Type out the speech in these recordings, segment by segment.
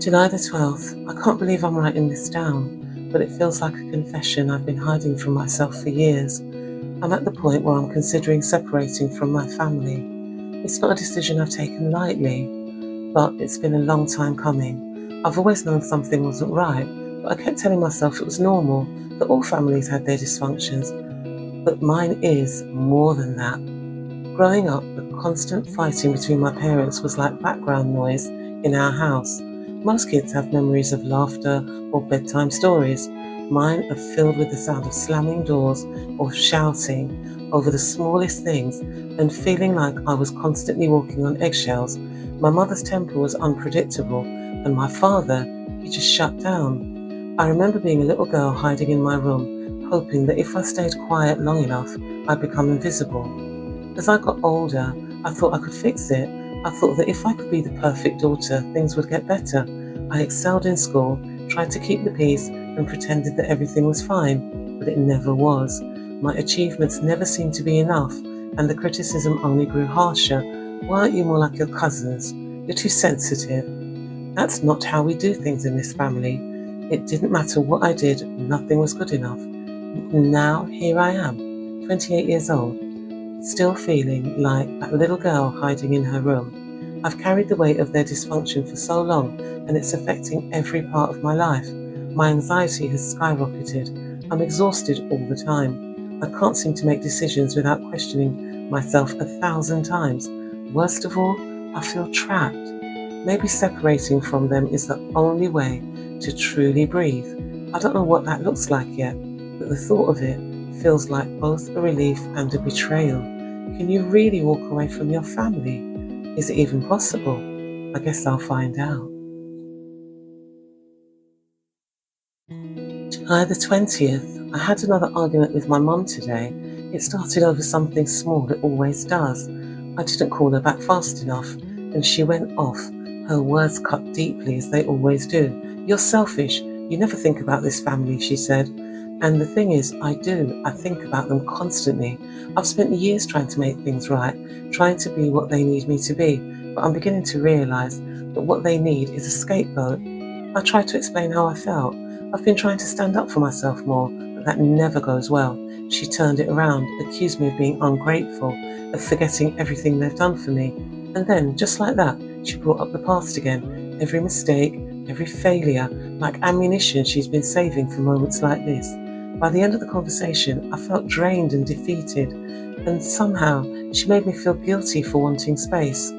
July the 12th. I can't believe I'm writing this down, but it feels like a confession I've been hiding from myself for years. I'm at the point where I'm considering separating from my family. It's not a decision I've taken lightly, but it's been a long time coming. I've always known something wasn't right, but I kept telling myself it was normal, that all families had their dysfunctions, but mine is more than that. Growing up, the constant fighting between my parents was like background noise in our house. Most kids have memories of laughter or bedtime stories. Mine are filled with the sound of slamming doors or shouting over the smallest things and feeling like I was constantly walking on eggshells. My mother's temper was unpredictable, and my father, he just shut down. I remember being a little girl hiding in my room, hoping that if I stayed quiet long enough, I'd become invisible. As I got older, I thought I could fix it. I thought that if I could be the perfect daughter, things would get better. I excelled in school, tried to keep the peace, and pretended that everything was fine, but it never was. My achievements never seemed to be enough, and the criticism only grew harsher. Why aren't you more like your cousins? You're too sensitive. That's not how we do things in this family. It didn't matter what I did, nothing was good enough. Now, here I am, 28 years old, still feeling like that little girl hiding in her room. I've carried the weight of their dysfunction for so long, and it's affecting every part of my life. My anxiety has skyrocketed. I'm exhausted all the time. I can't seem to make decisions without questioning myself 1,000 times. Worst of all, I feel trapped. Maybe separating from them is the only way to truly breathe. I don't know what that looks like yet, but the thought of it feels like both a relief and a betrayal. Can you really walk away from your family? Is it even possible? I guess I'll find out. July the 20th. I had another argument with my mum today. It started over something small, it always does. I didn't call her back fast enough, and she went off. Her words cut deeply, as they always do. You're selfish. You never think about this family, she said. And the thing is, I do. I think about them constantly. I've spent years trying to make things right, trying to be what they need me to be, but I'm beginning to realise that what they need is a scapegoat. I tried to explain how I felt. I've been trying to stand up for myself more, but that never goes well. She turned it around, accused me of being ungrateful, of forgetting everything they've done for me. And then, just like that, she brought up the past again. Every mistake, every failure, like ammunition she's been saving for moments like this. By the end of the conversation, I felt drained and defeated, and somehow she made me feel guilty for wanting space.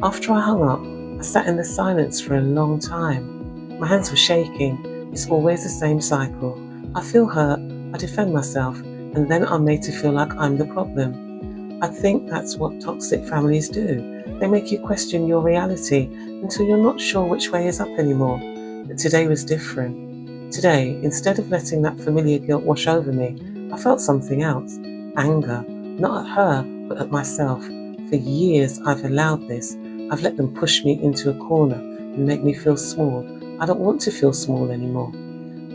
After I hung up, I sat in the silence for a long time. My hands were shaking. It's always the same cycle. I feel hurt, I defend myself, and then I'm made to feel like I'm the problem. I think that's what toxic families do. They make you question your reality until you're not sure which way is up anymore. But today was different. Today, instead of letting that familiar guilt wash over me, I felt something else. Anger. Not at her, but at myself. For years I've allowed this. I've let them push me into a corner and make me feel small. I don't want to feel small anymore.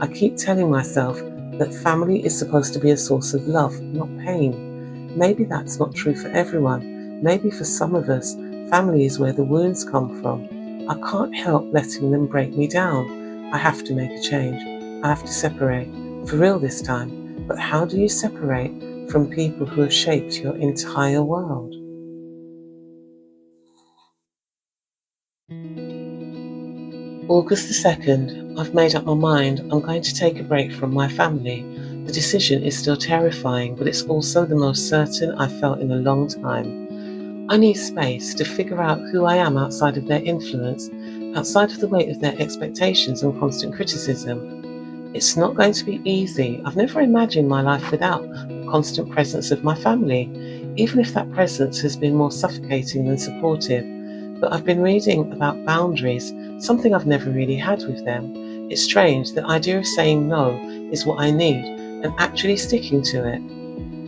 I keep telling myself that family is supposed to be a source of love, not pain. Maybe that's not true for everyone. Maybe for some of us, family is where the wounds come from. I can't help letting them break me down. I have to make a change. I have to separate. For real this time. But how do you separate from people who have shaped your entire world? August the 2nd. I've made up my mind. I'm going to take a break from my family. The decision is still terrifying, but it's also the most certain I've felt in a long time. I need space to figure out who I am outside of their influence, outside of the weight of their expectations and constant criticism. It's not going to be easy. I've never imagined my life without the constant presence of my family, even if that presence has been more suffocating than supportive. But I've been reading about boundaries, something I've never really had with them. It's strange, the idea of saying no is what I need, and actually sticking to it.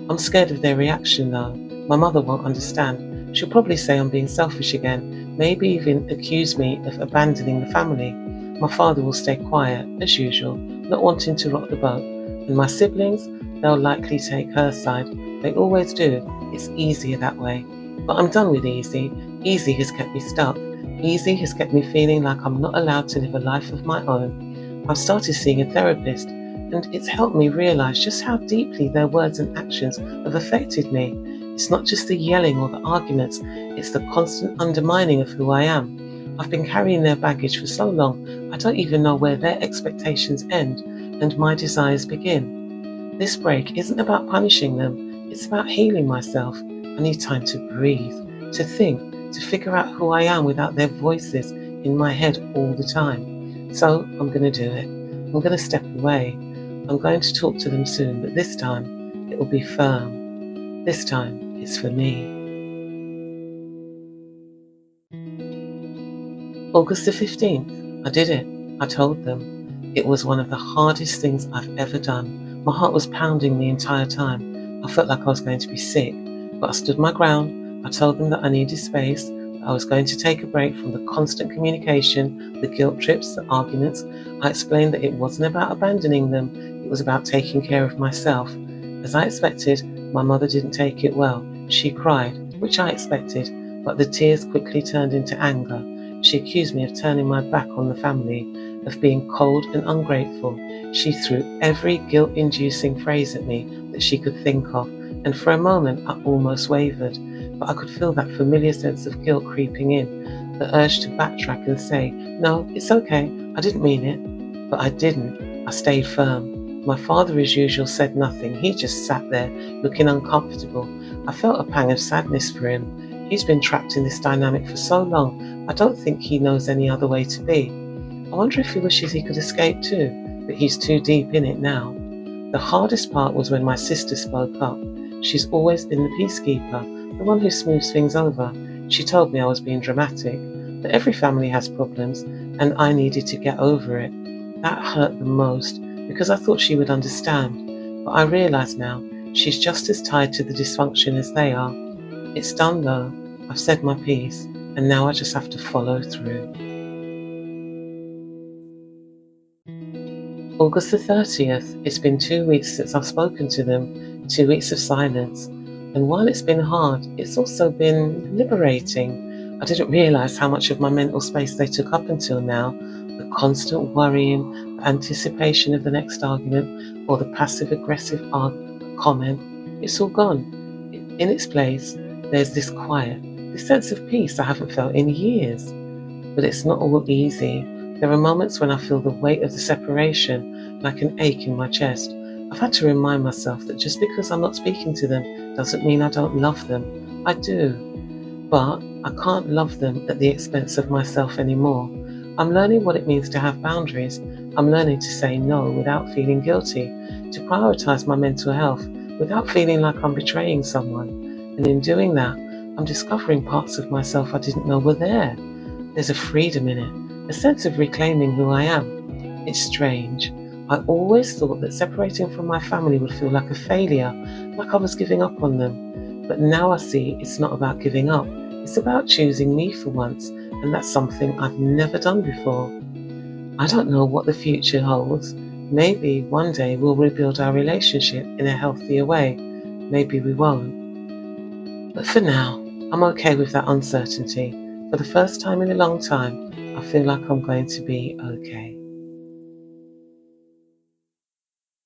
I'm scared of their reaction though. My mother won't understand. She'll probably say I'm being selfish again, maybe even accuse me of abandoning the family. My father will stay quiet, as usual, not wanting to rock the boat. And my siblings, they'll likely take her side. They always do. It's easier that way. But I'm done with easy. Easy has kept me stuck. Easy has kept me feeling like I'm not allowed to live a life of my own. I've started seeing a therapist, and it's helped me realize just how deeply their words and actions have affected me. It's not just the yelling or the arguments, it's the constant undermining of who I am. I've been carrying their baggage for so long, I don't even know where their expectations end and my desires begin. This break isn't about punishing them, it's about healing myself. I need time to breathe, to think, to figure out who I am without their voices in my head all the time. So I'm going to do it. I'm going to step away. I'm going to talk to them soon, but this time it will be firm. This time it's for me. August the 15th, I did it. I told them. It was one of the hardest things I've ever done. My heart was pounding the entire time. I felt like I was going to be sick, but I stood my ground. I told them that I needed space, that I was going to take a break from the constant communication, the guilt trips, the arguments. I explained that it wasn't about abandoning them, it was about taking care of myself. As I expected, my mother didn't take it well. She cried, which I expected, but the tears quickly turned into anger. She accused me of turning my back on the family, of being cold and ungrateful. She threw every guilt-inducing phrase at me that she could think of, and for a moment I almost wavered, but I could feel that familiar sense of guilt creeping in, the urge to backtrack and say, "No, it's okay, I didn't mean it." But I didn't. I stayed firm. My father, as usual, said nothing. He just sat there, looking uncomfortable. I felt a pang of sadness for him. He's been trapped in this dynamic for so long, I don't think he knows any other way to be. I wonder if he wishes he could escape too, but he's too deep in it now. The hardest part was when my sister spoke up. She's always been the peacekeeper, the one who smooths things over. She told me I was being dramatic, that every family has problems, and I needed to get over it. That hurt the most, because I thought she would understand, but I realise now she's just as tied to the dysfunction as they are. It's done though. I've said my piece, and now I just have to follow through. August the 30th, it's been 2 weeks since I've spoken to them, 2 weeks of silence. And while it's been hard, it's also been liberating. I didn't realise how much of my mental space they took up until now. The constant worrying, the anticipation of the next argument, or the passive-aggressive comment, it's all gone. In its place, there's this quiet, this sense of peace I haven't felt in years. But it's not all easy. There are moments when I feel the weight of the separation, like an ache in my chest. I've had to remind myself that just because I'm not speaking to them doesn't mean I don't love them. I do. But I can't love them at the expense of myself anymore. I'm learning what it means to have boundaries. I'm learning to say no without feeling guilty, to prioritise my mental health without feeling like I'm betraying someone. And in doing that, I'm discovering parts of myself I didn't know were there. There's a freedom in it, a sense of reclaiming who I am. It's strange. I always thought that separating from my family would feel like a failure, like I was giving up on them. But now I see it's not about giving up. It's about choosing me for once, and that's something I've never done before. I don't know what the future holds. Maybe one day we'll rebuild our relationship in a healthier way. Maybe we won't. But for now, I'm okay with that uncertainty. For the first time in a long time, I feel like I'm going to be okay.